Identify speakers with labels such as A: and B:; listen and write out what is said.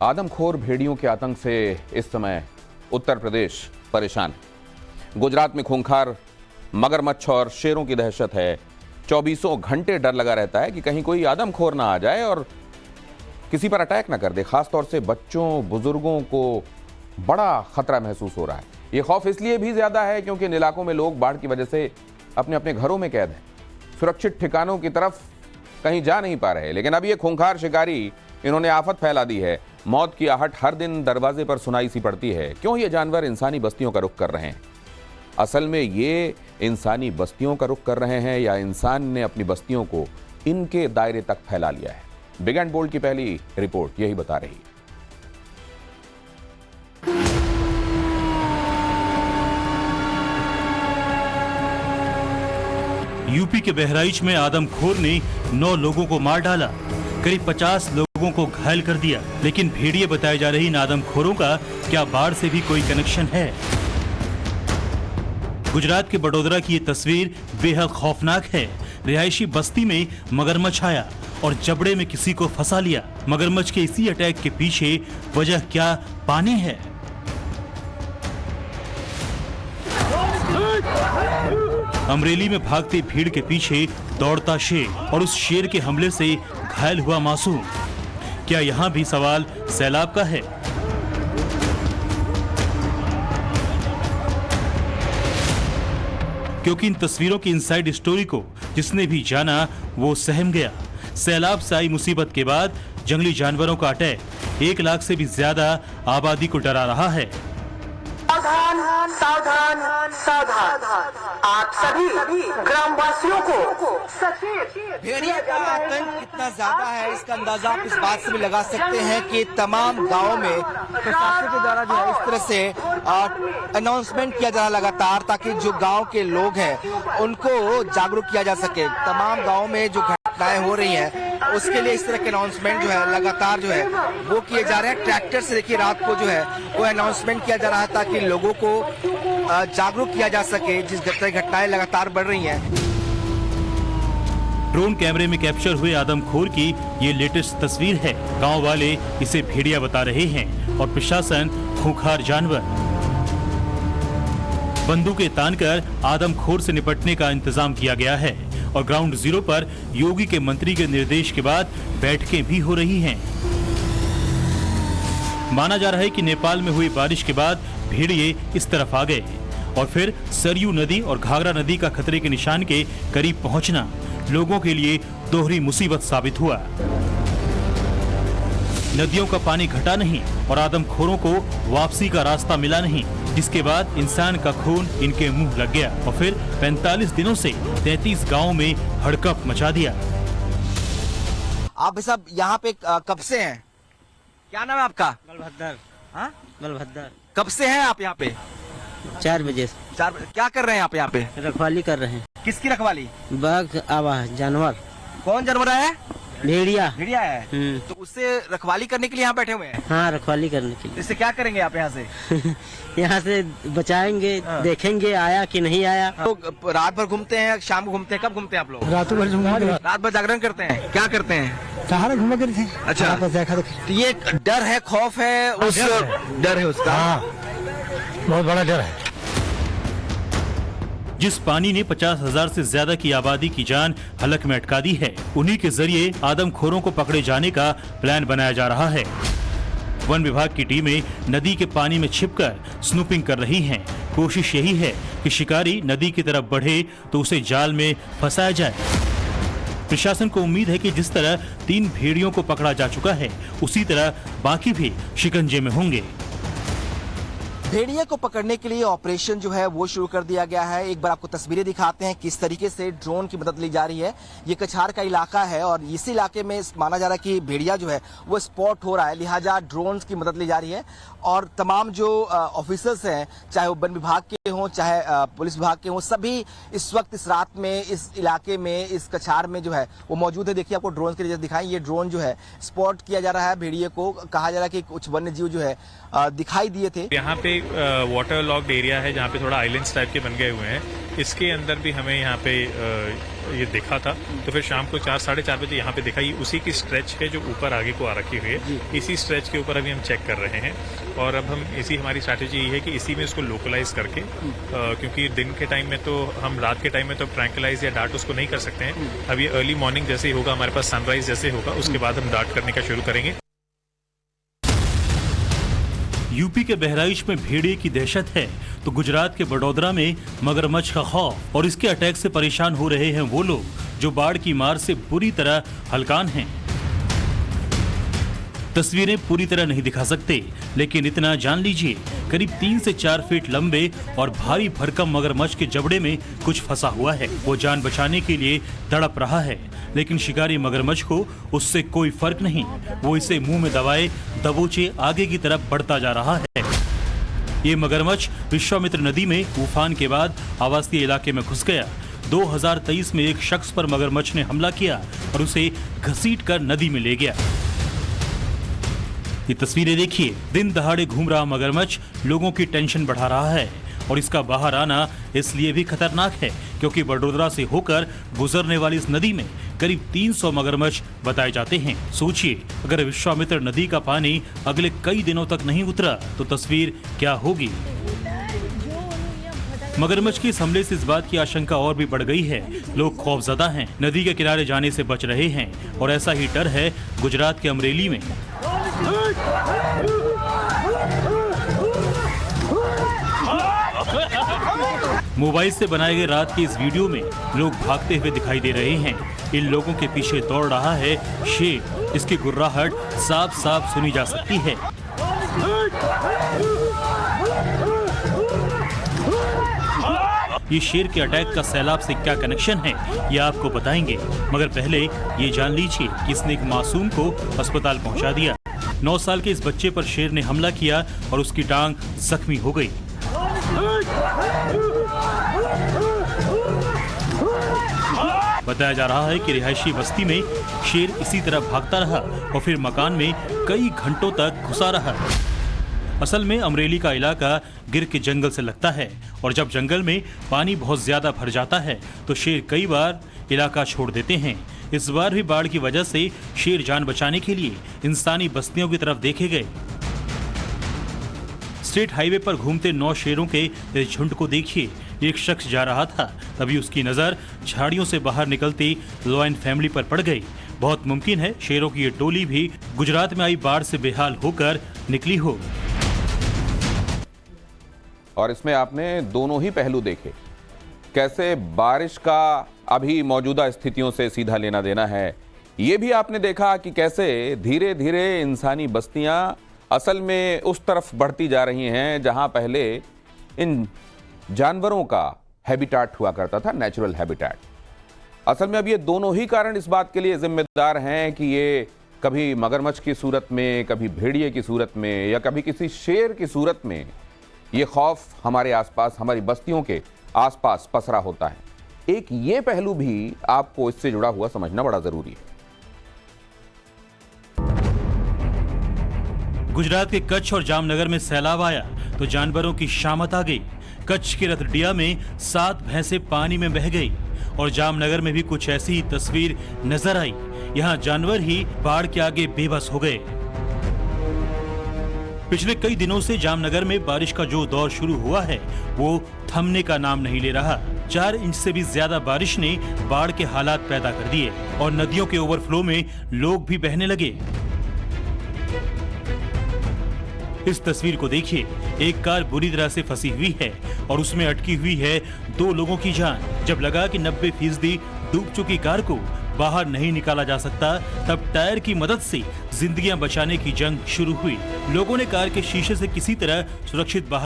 A: आदमखोर भेड़ियों के आतंक से इस समय उत्तर प्रदेश परेशान है। गुजरात में खूंखार मगरमच्छ और शेरों की दहशत है। 24 घंटे डर लगा रहता है कि कहीं कोई आदमखोर ना आ जाए और किसी पर अटैक ना कर दे। खासतौर से बच्चों, बुजुर्गों को बड़ा खतरा महसूस हो रहा है। ये खौफ इसलिए भी ज्यादा है क्योंकि इन इलाकों में लोग बाढ़ की वजह से अपने अपने घरों में कैद हैं, सुरक्षित ठिकानों की तरफ कहीं जा नहीं पा रहे। लेकिन अब ये खूंखार शिकारी, इन्होंने आफत फैला दी है। मौत की आहट हर दिन दरवाजे पर सुनाई सी पड़ती है। क्यों ये जानवर इंसानी बस्तियों का रुख कर रहे हैं? असल में ये इंसानी बस्तियों का रुख कर रहे हैं या इंसान ने अपनी बस्तियों को इनके दायरे तक फैला लिया है? बिग एंड बोल्ड की पहली रिपोर्ट यही बता रही है।
B: यूपी के बहराइच में आदमखोर ने 9 लोगों को मार डाला, करीब 50 लोगों को घायल कर दिया। लेकिन भेड़िए बताए जा रही इन आदमखोरों का क्या बाढ़ से भी कोई कनेक्शन है? गुजरात के बड़ोदरा की ये तस्वीर बेहद खौफनाक है। रिहायशी बस्ती में मगरमच्छ आया और जबड़े में किसी को फंसा लिया। मगरमच्छ के इसी अटैक के पीछे वजह क्या पानी है? अमरेली में भागते भीड़ के पीछे दौड़ता शेर और उस शेर के हमले से घायल हुआ मासूम। क्या यहाँ भी सवाल सैलाब का है? क्योंकि इन तस्वीरों की इनसाइड स्टोरी को जिसने भी जाना वो सहम गया। सैलाब से आई मुसीबत के बाद जंगली जानवरों का अटैक 1 लाख से भी ज्यादा आबादी को डरा रहा है।
C: सावधान सावधान सावधान, आप सभी ग्रामवासियों को सचेत।
D: भेड़िया का आतंक कितना ज्यादा है इसका अंदाजा आप इस बात से भी लगा सकते हैं कि तमाम गांवों में प्रशासन के द्वारा जो है इस तरह से अनाउंसमेंट किया जा रहा लगातार, ताकि जो गांव के लोग हैं उनको जागरूक किया जा सके। तमाम गाँव में जो घटनाएं हो रही हैं उसके लिए इस तरह के अनाउंसमेंट जो है लगातार जो है वो किए जा रहे हैं। ट्रैक्टर से देखिए रात को जो है वो अनाउंसमेंट किया जा रहा है ताकि लोगों को जागरूक किया जा सके। जिस घटनाएं लगातार बढ़ रही हैं।
B: ड्रोन कैमरे में कैप्चर हुए आदमखोर की ये लेटेस्ट तस्वीर है। गांव वाले इसे भेड़िया बता रहे हैं और प्रशासन खूंखार जानवर। बंदूकें तानकर आदमखोर से निपटने का इंतजाम किया गया है और ग्राउंड जीरो पर योगी के मंत्री के निर्देश के बाद बैठकें भी हो रही हैं। माना जा रहा है कि नेपाल में हुई बारिश के बाद भेड़िए इस तरफ आ गए और फिर सरयू नदी और घाघरा नदी का खतरे के निशान के करीब पहुंचना लोगों के लिए दोहरी मुसीबत साबित हुआ। नदियों का पानी घटा नहीं और आदमखोरों को वापसी का रास्ता मिला नहीं, जिसके बाद इंसान का खून इनके मुंह लग गया और फिर 45 दिनों से 33 गांवों में हड़कंप मचा दिया।
D: आप सब यहाँ पे कब से हैं? क्या नाम है आपका?
E: बलभद्र।
D: हाँ,
E: बलभद्र।
D: कब से हैं आप यहाँ पे?
E: 4 बजे से।
D: 4 बजे। क्या कर रहे हैं आप यहाँ पे?
E: रखवाली कर रहे हैं।
D: किसकी रखवाली?
E: बाघ आवा है, जानवर।
D: कौन जानवर है?
E: भेड़िया।
D: भेड़िया है। तो उससे रखवाली करने के लिए यहाँ बैठे हुए हैं?
E: हाँ, रखवाली करने के लिए।
D: इससे क्या करेंगे आप यहाँ से?
E: यहाँ से बचाएंगे। हाँ। देखेंगे आया कि नहीं आया।
D: तो रात भर घूमते हैं, शाम को घूमते हैं? कब घूमते हैं आप लोग?
F: रात
D: भर जागरण करते हैं। क्या करते हैं?
F: सहारा घूमा करते हैं।
D: अच्छा, तो ये डर है, खौफ है, उस डर है उसका।
F: हाँ, बहुत बड़ा डर है।
B: जिस पानी ने 50,000 से ज्यादा की आबादी की जान हलक में अटका दी है, उन्हीं के जरिए आदमखोरों को पकड़े जाने का प्लान बनाया जा रहा है। वन विभाग की टीमें नदी के पानी में छिपकर स्नूपिंग कर रही हैं। कोशिश यही है कि शिकारी नदी की तरफ बढ़े तो उसे जाल में फंसाया जाए। प्रशासन को उम्मीद है कि जिस तरह 3 भेड़ियों को पकड़ा जा चुका है, उसी तरह बाकी भी शिकंजे में होंगे।
D: भेड़िए को पकड़ने के लिए ऑपरेशन जो है वो शुरू कर दिया गया है। एक बार आपको तस्वीरें दिखाते हैं किस तरीके से ड्रोन की मदद ली जा रही है। ये कछार का इलाका है और इसी इलाके में माना जा रहा है कि भेड़िया जो है वो स्पॉट हो रहा है, लिहाजा ड्रोन की मदद ली जा रही है। और तमाम जो ऑफिसर्स हैं, चाहे वो वन विभाग के हों चाहे पुलिस विभाग के हों, सभी इस वक्त इस रात में इस इलाके में इस कछार में जो है वो मौजूद है। देखिए आपको ड्रोन के लिए दिखाएं, ये ड्रोन जो है स्पॉट किया जा रहा है भेड़िए को। कहा जा रहा है कि कुछ वन्य जीव जो है दिखाई दिए थे।
G: यहाँ पे वाटर लॉक्ड एरिया है जहाँ पे थोड़ा आइलैंड्स टाइप के बन गए हुए हैं। इसके अंदर भी हमें यहाँ पे ये दिखा था, तो फिर शाम को 4 साढ़े 4 बजे यहाँ पे देखा। ये उसी की स्ट्रेच है जो ऊपर आगे को आ रखी हुई है। इसी स्ट्रेच के ऊपर अभी हम चेक कर रहे हैं और अब हम हमारी स्ट्रैटेजी ये है कि इसी में इसको लोकलाइज करके, क्योंकि दिन के टाइम में तो हम रात के टाइम में तो ट्रैंकुलाइज या डार्ट उसको नहीं कर सकते हैं। अब ये अर्ली मॉर्निंग जैसे ही होगा, हमारे पास सनराइज जैसे होगा, उसके बाद हम डार्ट करने का शुरू करेंगे।
B: यूपी के बहराइच में भेड़िए की दहशत है तो गुजरात के बड़ौदरा में मगरमच्छ का खौफ, और इसके अटैक से परेशान हो रहे हैं वो लोग जो बाढ़ की मार से बुरी तरह हलकान हैं। तस्वीरें पूरी तरह नहीं दिखा सकते, लेकिन इतना जान लीजिए, करीब 3 से 4 फीट लंबे और भारी भरकम मगरमच्छ के जबड़े में कुछ फंसा हुआ है। वो जान बचाने के लिए तड़प रहा है, लेकिन शिकारी मगरमच्छ को उससे कोई फर्क नहीं। वो इसे मुंह में दबाए दबोचे आगे की तरफ बढ़ता जा रहा है। ये मगरमच्छ विश्वामित्र नदी में उफान के बाद आवासीय इलाके में घुस गया। 2023 में एक शख्स पर मगरमच्छ ने हमला किया और उसे घसीटकर नदी में ले गया। ये तस्वीरें देखिए, दिन दहाड़े घूम रहा मगरमच्छ लोगों की टेंशन बढ़ा रहा है, और इसका बाहर आना इसलिए भी खतरनाक है क्योंकि बड़ौदरा से होकर गुजरने वाली इस नदी में करीब 300 मगरमच्छ बताए जाते हैं। सोचिए, अगर विश्वामित्र नदी का पानी अगले कई दिनों तक नहीं उतरा तो तस्वीर क्या होगी। मगरमच्छ के इस हमले से इस बात की आशंका और भी बढ़ गई है। लोग खौफजदा हैं, नदी के किनारे जाने से बच रहे हैं, और ऐसा ही डर है गुजरात के अमरेली में। मोबाइल से बनाए गए रात के इस वीडियो में लोग भागते हुए दिखाई दे रहे हैं। इन लोगों के पीछे दौड़ रहा है शेर। इसकी गुर्राहट साफ साफ सुनी जा सकती है। ये शेर के अटैक का सैलाब से क्या कनेक्शन है, ये आपको बताएंगे, मगर पहले ये जान लीजिए कि इसने एक मासूम को अस्पताल पहुंचा दिया। 9 साल के इस बच्चे पर शेर ने हमला किया और उसकी टांग जख्मी हो गई। बताया जा रहा है कि रिहायशी बस्ती में शेर इसी तरह भागता रहा और फिर मकान में कई घंटों तक घुसा रहा। असल में अमरेली का इलाका गिर के जंगल से लगता है, और जब जंगल में पानी बहुत ज्यादा भर जाता है तो शेर कई बार इलाका छोड़ देते हैं। इस बार भी बाढ़ की वजह से शेर जान बचाने के लिए इंसानी बस्तियों की तरफ देखे गए। स्टेट हाईवे पर घूमते 9 शेरों के इस झुंड को देखिए। एक शख्स जा रहा था, तभी उसकी नजर झाड़ियों से बाहर निकलती लॉयन फैमिली पर पड़ गई। बहुत मुमकिन है शेरों की ये टोली भी गुजरात में आई बाढ़ से बेहाल होकर निकली हो।
A: और इसमें आपने दोनों ही पहलू देखे, कैसे बारिश का अभी मौजूदा स्थितियों से सीधा लेना देना है। ये भी आपने देखा कि कैसे धीरे धीरे इंसानी बस्तियां असल में उस तरफ बढ़ती जा रही हैं जहां पहले इन जानवरों का हैबिटेट हुआ करता था, नेचुरल हैबिटेट। असल में अब ये दोनों ही कारण इस बात के लिए जिम्मेदार हैं कि ये कभी मगरमच्छ की सूरत में, कभी भेड़िए की सूरत में, या कभी किसी शेर की सूरत में ये खौफ हमारे आसपास, हमारी बस्तियों के आसपास पसरा होता है। एक ये पहलू भी आपको इससे जुड़ा हुआ समझना बड़ा जरूरी है।
B: गुजरात के कच्छ और जामनगर में सैलाब आया तो जानवरों की शामत आ गई। कच्छ के रतडिया में 7 भैंसें पानी में बह गई और जामनगर में भी कुछ ऐसी ही तस्वीर नजर आई। यहाँ जानवर ही बाढ़ के आगे बेबस हो गए। पिछले कई दिनों से जामनगर में बारिश का जो दौर शुरू हुआ है वो थमने का नाम नहीं ले रहा। 4 इंच से भी ज्यादा बारिश ने बाढ़ के हालात पैदा कर दिए और नदियों के ओवरफ्लो में लोग भी बहने लगे। इस तस्वीर को देखिए, एक कार बुरी तरह से फंसी हुई है और उसमें अटकी हुई है 2 लोगों की जान। जब लगा कि 90% डूब चुकी कार को बाहर नहीं निकाला जा सकता, तब टायर की मदद से जिंदगियां बचाने की जंग शुरू हुई। लोगों ने कार के शीशे से किसी तरह सुरक्षित बाहर